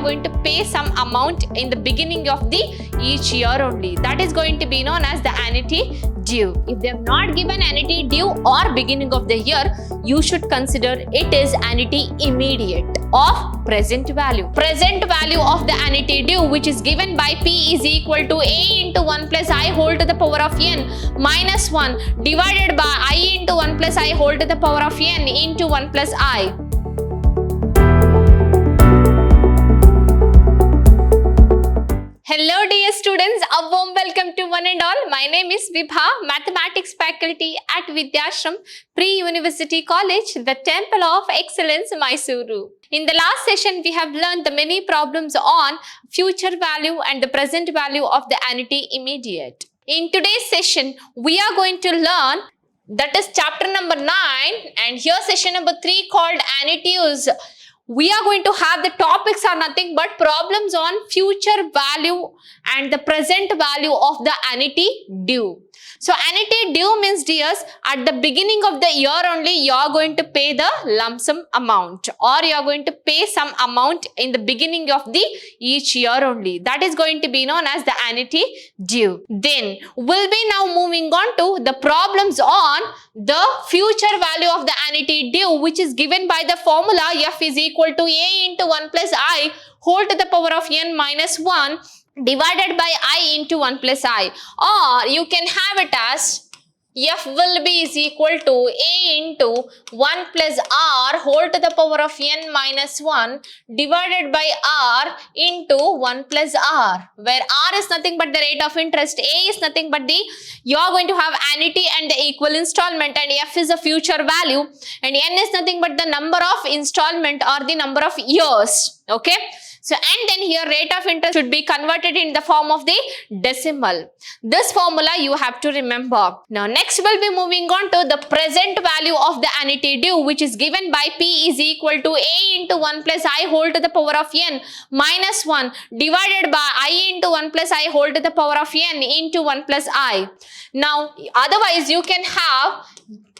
are going to pay some amount in the beginning of the each year only. That is going to be known as the annuity due. If they have not given annuity due or beginning of the year, you should consider it is annuity immediate of present value. Present value of the annuity due, which is given by P is equal to A into 1 plus I whole to the power of n minus 1 divided by I into 1 plus I whole to the power of n into 1 plus I. Hello dear students, a warm welcome to one and all. My name is Vibha, Mathematics faculty at Vidyashram Pre-University College, the Temple of Excellence, Mysuru. In the last session, we have learned the many problems on future value and the present value of the annuity immediate. In today's session, we are going to learn, that is chapter number 9, and here session number 3 called annuities. We are going to have the topics are nothing but problems on future value and the present value of the annuity due. So annuity due means, dears, at the beginning of the year only you are going to pay the lump sum amount, or you are going to pay some amount in the beginning of the each year only. That is going to be known as the annuity due. Then we'll be now moving on to the problems on the future value of the annuity due, which is given by the formula F is equal to A into 1 plus I whole to the power of n minus 1 divided by I into 1 plus I, or you can have it as F will be is equal to A into 1 plus R whole to the power of n minus 1 divided by R into 1 plus R, where R is nothing but the rate of interest, A is nothing but you are going to have annuity and the equal installment, and F is a future value, and N is nothing but the number of installment or the number of years. Okay. So, and then here rate of interest should be converted in the form of the decimal. This formula you have to remember. Now, next we'll be moving on to the present value of the annuity due, which is given by P is equal to A into 1 plus I whole to the power of n minus 1 divided by I into 1 plus I whole to the power of n into 1 plus I. Now, otherwise you can have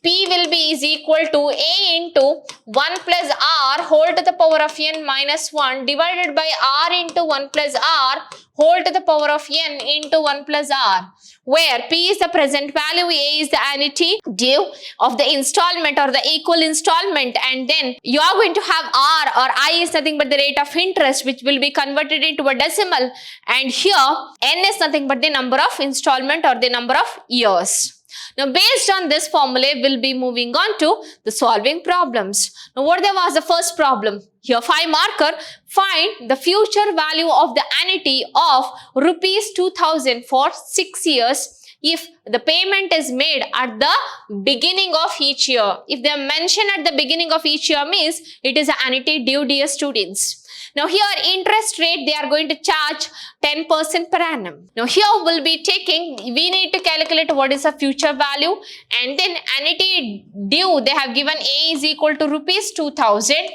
P will be is equal to A into 1 plus R whole to the power of n minus 1 divided by R into 1 plus R whole to the power of n into 1 plus R, where P is the present value, A is the annuity due of the installment or the equal installment, and then you are going to have R or I is nothing but the rate of interest, which will be converted into a decimal, and here N is nothing but the number of installment or the number of years. Now, based on this formula, we'll be moving on to the solving problems. Now, what there was the first problem? Here, 5 marker, find the future value of the annuity of rupees 2000 for 6 years if the payment is made at the beginning of each year. If they are mentioned at the beginning of each year means it is an annuity due, dear students. Now here interest rate they are going to charge 10% per annum. Now here we'll be taking, we need to calculate what is the future value, and then annuity due they have given A is equal to rupees 2000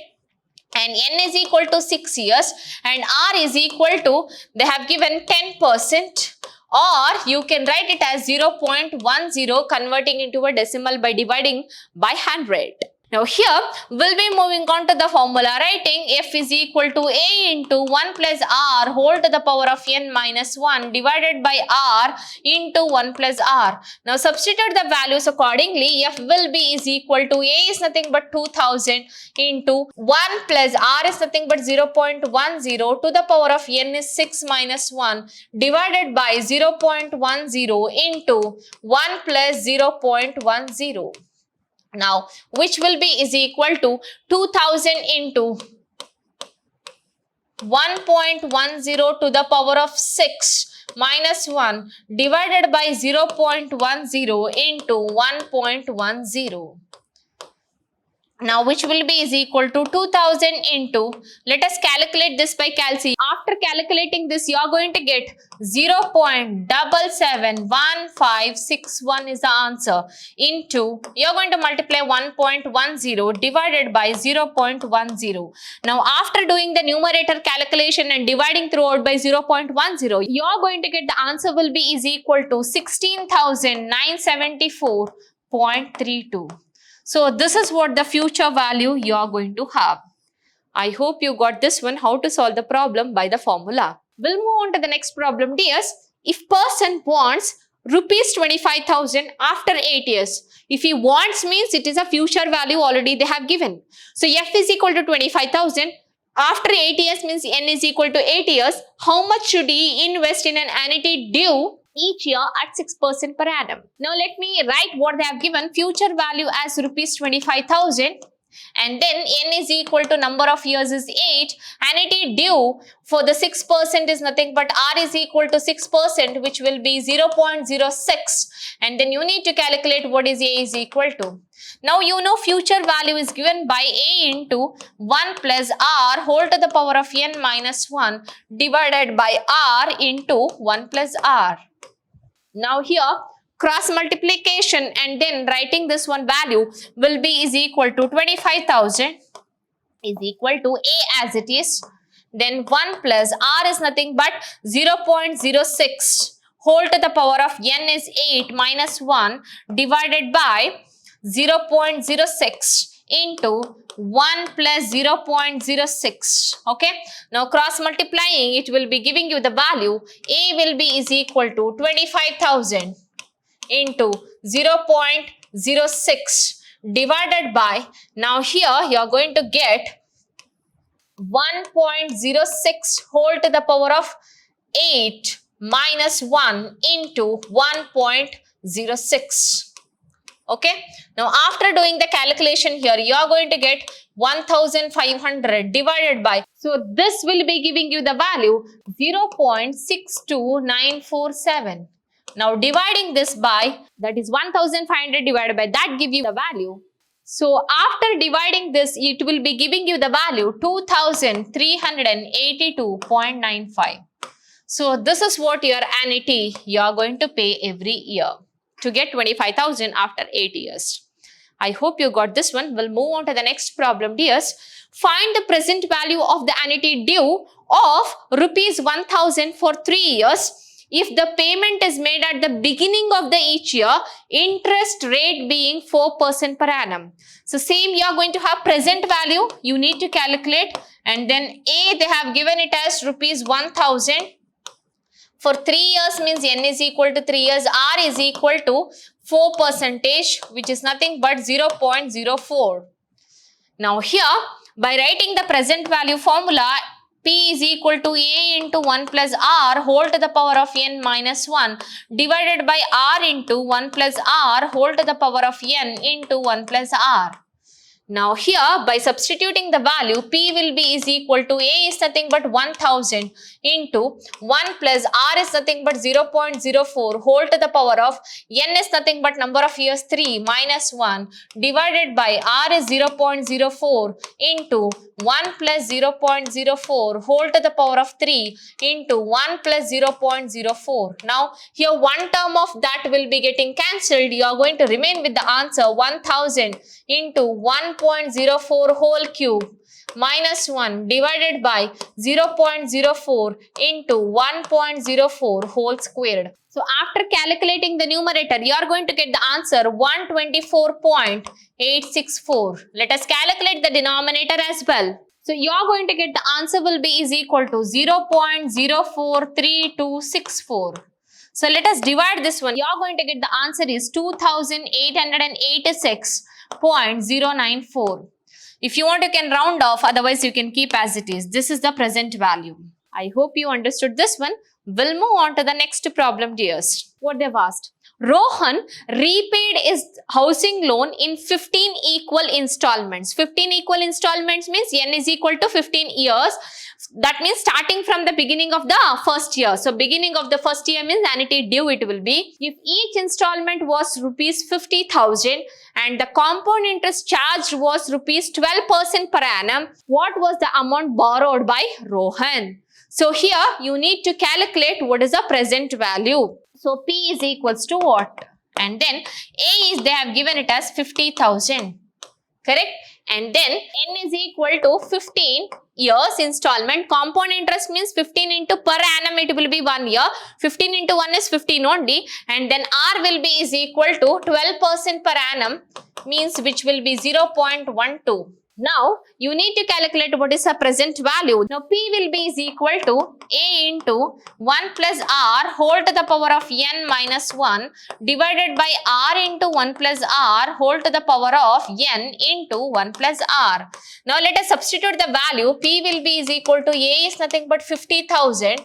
and N is equal to 6 years and R is equal to, they have given 10%, or you can write it as 0.10 converting into a decimal by dividing by 100. Now here we'll be moving on to the formula, writing F is equal to A into 1 plus R whole to the power of n minus 1 divided by R into 1 plus R. Now substitute the values accordingly. F will be is equal to A is nothing but 2000 into 1 plus R is nothing but 0.10 to the power of n is 6 minus 1 divided by 0.10 into 1 plus 0.10. Now, which will be is equal to 2000 into 1.10 to the power of 6 minus 1 divided by 0.10 into 1.10. Now, which will be is equal to 2000 into, let us calculate this by calci. After calculating this, you are going to get 0.771561 is the answer into, you are going to multiply 1.10 divided by 0.10. Now, after doing the numerator calculation and dividing throughout by 0.10, you are going to get the answer will be is equal to 16,974.32. So this is what the future value you are going to have. I hope you got this one, how to solve the problem by the formula. We'll move on to the next problem, dears. If person wants rupees 25,000 after 8 years, if he wants means it is a future value already they have given. So F is equal to 25,000. After 8 years means N is equal to 8 years. How much should he invest in an annuity due each year at 6% per annum? Now let me write what they have given. Future value as rupees 25,000. And then N is equal to number of years is 8. Annuity due for the 6% is nothing but R is equal to 6%, which will be 0.06. And then you need to calculate what is A is equal to. Now you know future value is given by A into 1 plus R whole to the power of N minus 1 divided by R into 1 plus R. Now here cross multiplication and then writing this one value will be is equal to 25,000 is equal to A as it is. Then 1 plus R is nothing but 0.06 whole to the power of N is 8 minus 1 divided by 0.06 into 1 plus 0.06. Okay. Now cross multiplying it will be giving you the value. A will be is equal to 25,000 into 0.06 divided by, now here you are going to get 1.06 whole to the power of 8 minus 1 into 1.06. Okay. Now after doing the calculation here, you are going to get 1500 divided by, so this will be giving you the value 0.62947. Now dividing this by, that is 1500 divided by that give you the value. So after dividing this, it will be giving you the value 2382.95. So this is what your annuity you are going to pay every year to get 25,000 after 8 years. I hope you got this one. We'll move on to the next problem, dears. Find the present value of the annuity due of rupees 1,000 for 3 years. If the payment is made at the beginning of the each year, interest rate being 4% per annum. So same, you are going to have present value. You need to calculate, and then A they have given it as rupees 1,000 for 3 years means N is equal to 3 years. R is equal to 4%, which is nothing but 0.04. Now here, by writing the present value formula, P is equal to A into 1 plus R whole to the power of N minus 1 divided by R into 1 plus R whole to the power of N into 1 plus R. Now here, by substituting the value, P will be is equal to A is nothing but 1000 into 1 plus R is nothing but 0.04 whole to the power of N is nothing but number of years 3 minus 1 divided by R is 0.04 into 1 plus 0.04 whole to the power of 3 into 1 plus 0.04. Now here one term of that will be getting cancelled. You are going to remain with the answer 1000 into 1.04 whole cube minus 1 divided by 0.04 into 1.04 whole squared. So after calculating the numerator, you are going to get the answer 124.864. Let us calculate the denominator as well. So you are going to get the answer will be is equal to 0.043264. So let us divide this one. You are going to get the answer is 2886.094. If you want, you can round off, otherwise you can keep as it is. This is the present value. I hope you understood this one. We'll move on to the next problem, dears. What they've asked. Rohan repaid his housing loan in 15 equal installments. 15 equal installments means N is equal to 15 years. That means starting from the beginning of the first year. So beginning of the first year means annuity due it will be. If each installment was rupees 50,000 and the compound interest charged was rupees 12% per annum, what was the amount borrowed by Rohan? So here you need to calculate what is the present value. So P is equals to what? And then A is they have given it as 50,000. Correct? And then N is equal to 15 years installment. Compound interest means 15 into per annum it will be 1 year. 15 into 1 is 15 only. And then R will be is equal to 12% per annum means which will be 0.12. Now, you need to calculate what is the present value. Now, P will be is equal to A into 1 plus R whole to the power of N minus 1 divided by R into 1 plus R whole to the power of N into 1 plus R. Now, let us substitute the value. P will be is equal to A is nothing but 50,000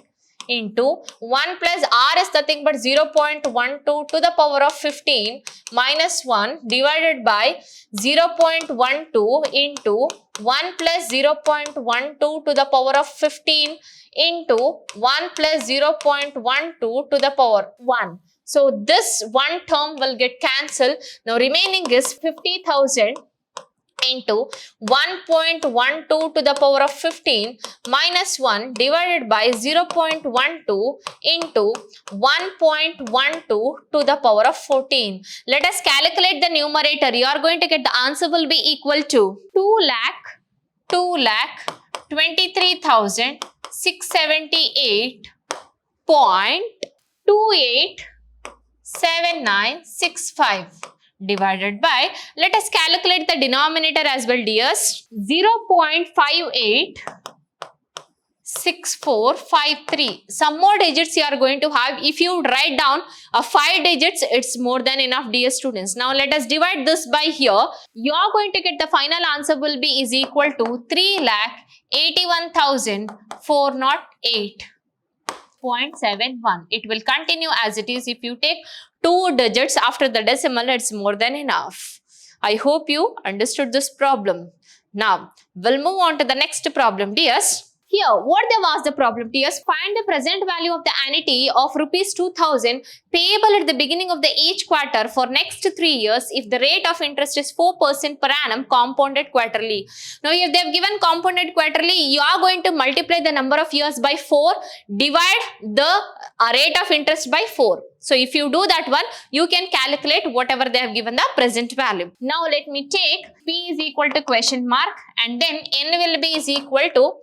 into 1 plus R is nothing but 0.12 to the power of 15 minus 1 divided by 0.12 into 1 plus 0.12 to the power of 15 into 1 plus 0.12 to the power 1. So this one term will get cancelled. Now remaining is 50,000 into 1.12 to the power of 15 minus 1 divided by 0.12 into 1.12 to the power of 14. Let us calculate the numerator. You are going to get the answer will be equal to 2,23,678.287965 divided by, let us calculate the denominator as well, dears. 0.586453. Some more digits you are going to have. If you write down 5 digits, it's more than enough, dear students. Now let us divide this by here. You are going to get the final answer will be is equal to 3,81,408.71. It will continue as it is. If you take 2 digits after the decimal, it's more than enough. I hope you understood this problem. Now, we'll move on to the next problem, dears. Here, what they was the problem, dears? Find the present value of the annuity of rupees 2,000 payable at the beginning of the each quarter for next 3 years if the rate of interest is 4% per annum compounded quarterly. Now, if they have given compounded quarterly, you are going to multiply the number of years by 4, divide the rate of interest by 4. So, if you do that one, you can calculate whatever they have given the present value. Now, let me take P is equal to question mark and then N will be is equal to,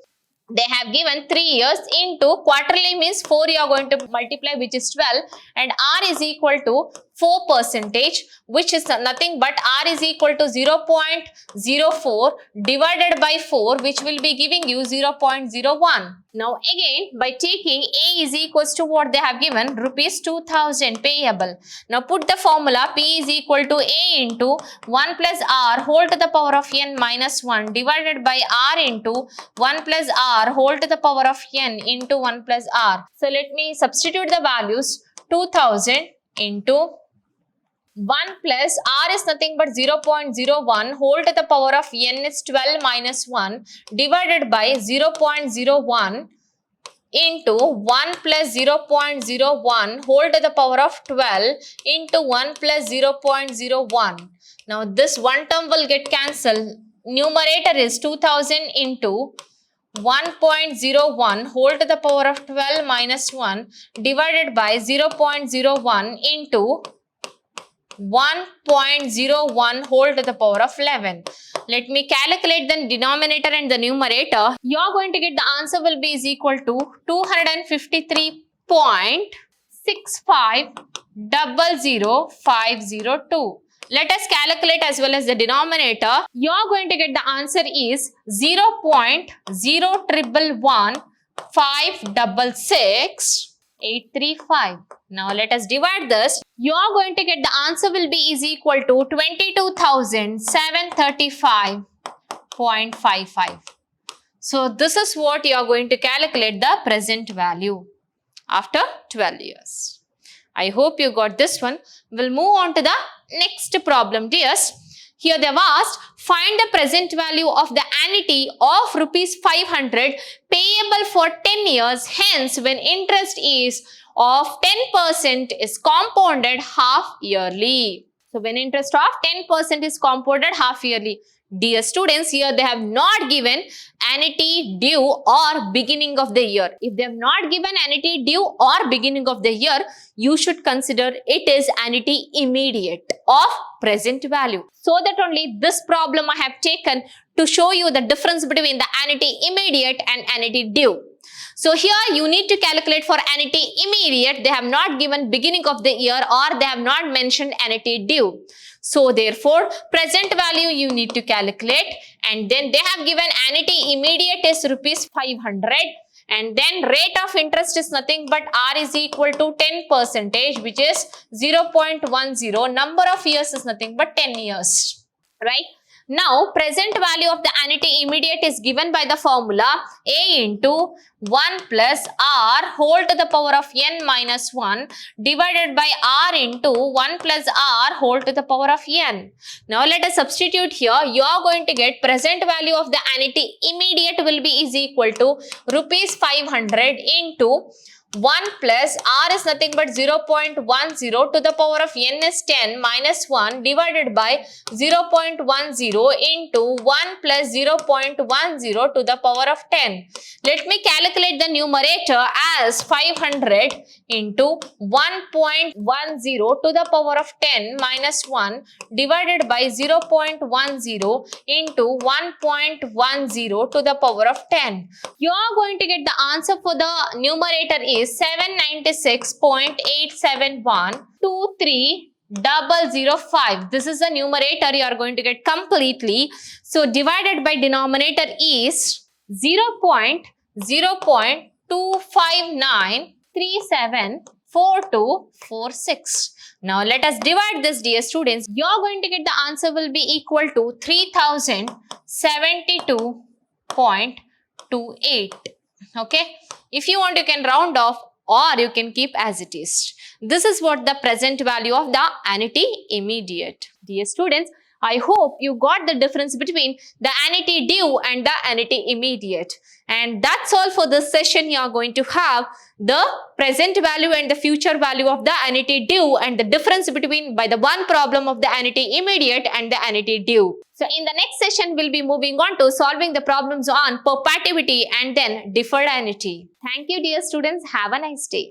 they have given 3 years into quarterly means 4 you are going to multiply, which is 12, and R is equal to 4%, which is nothing but R is equal to 0.04 divided by 4, which will be giving you 0.01. Now again, by taking A is equals to what they have given, rupees 2,000 payable. Now put the formula P is equal to A into 1 plus R whole to the power of N minus 1 divided by R into 1 plus R whole to the power of N into 1 plus R. So let me substitute the values. 2,000 into 1 plus R is nothing but 0.01 whole to the power of N is 12 minus 1 divided by 0.01 into 1 plus 0.01 whole to the power of 12 into 1 plus 0.01. Now this one term will get cancelled. Numerator is 2000 into 1.01 whole to the power of 12 minus 1 divided by 0.01 into 1.01 whole to the power of 11. Let me calculate the denominator and the numerator. You are going to get the answer will be is equal to 253.6500502. Let us calculate as well as the denominator. You are going to get the answer is 0.0111566,835. Now let us divide this. You are going to get the answer will be is equal to 22,735.55. So this is what you are going to calculate the present value after 12 years. I hope you got this one. We'll move on to the next problem, dears. Here they have asked, find the present value of the annuity of rupees 500 payable for 10 years. Hence, when interest is of 10% is compounded half yearly. So, when interest of 10% is compounded half yearly. Dear students, here they have not given annuity due or beginning of the year. If they have not given annuity due or beginning of the year, you should consider it is annuity immediate of present value. So that only this problem I have taken to show you the difference between the annuity immediate and annuity due. So here you need to calculate for annuity immediate. They have not given beginning of the year or they have not mentioned annuity due. So therefore, present value you need to calculate, and then they have given annuity immediate is rupees 500, and then rate of interest is nothing but R is equal to 10%, which is 0.10. Number of years is nothing but 10 years, right? Now, present value of the annuity immediate is given by the formula A into 1 plus R whole to the power of n minus 1 divided by R into 1 plus R whole to the power of n. Now, let us substitute here. You are going to get present value of the annuity immediate will be is equal to rupees 500 into 1 plus R is nothing but 0.10 to the power of n is 10 minus 1 divided by 0.10 into 1 plus 0.10 to the power of 10. Let me calculate the numerator as 500 into 1.10 to the power of 10 minus 1 divided by 0.10 into 1.10 to the power of 10. You are going to get the answer for the numerator is 796.87123,005. This is the numerator you are going to get completely. So divided by denominator is 0.259374246. Now let us divide this, dear students. You are going to get the answer will be equal to 3072.28. Okay. If you want, you can round off or you can keep as it is. This is what the present value of the annuity immediate. Dear students, I hope you got the difference between the annuity due and the annuity immediate. And that's all for this session. You are going to have the present value and the future value of the annuity due and the difference between by the one problem of the annuity immediate and the annuity due. So in the next session, we'll be moving on to solving the problems on perpetuity and then deferred annuity. Thank you, dear students. Have a nice day.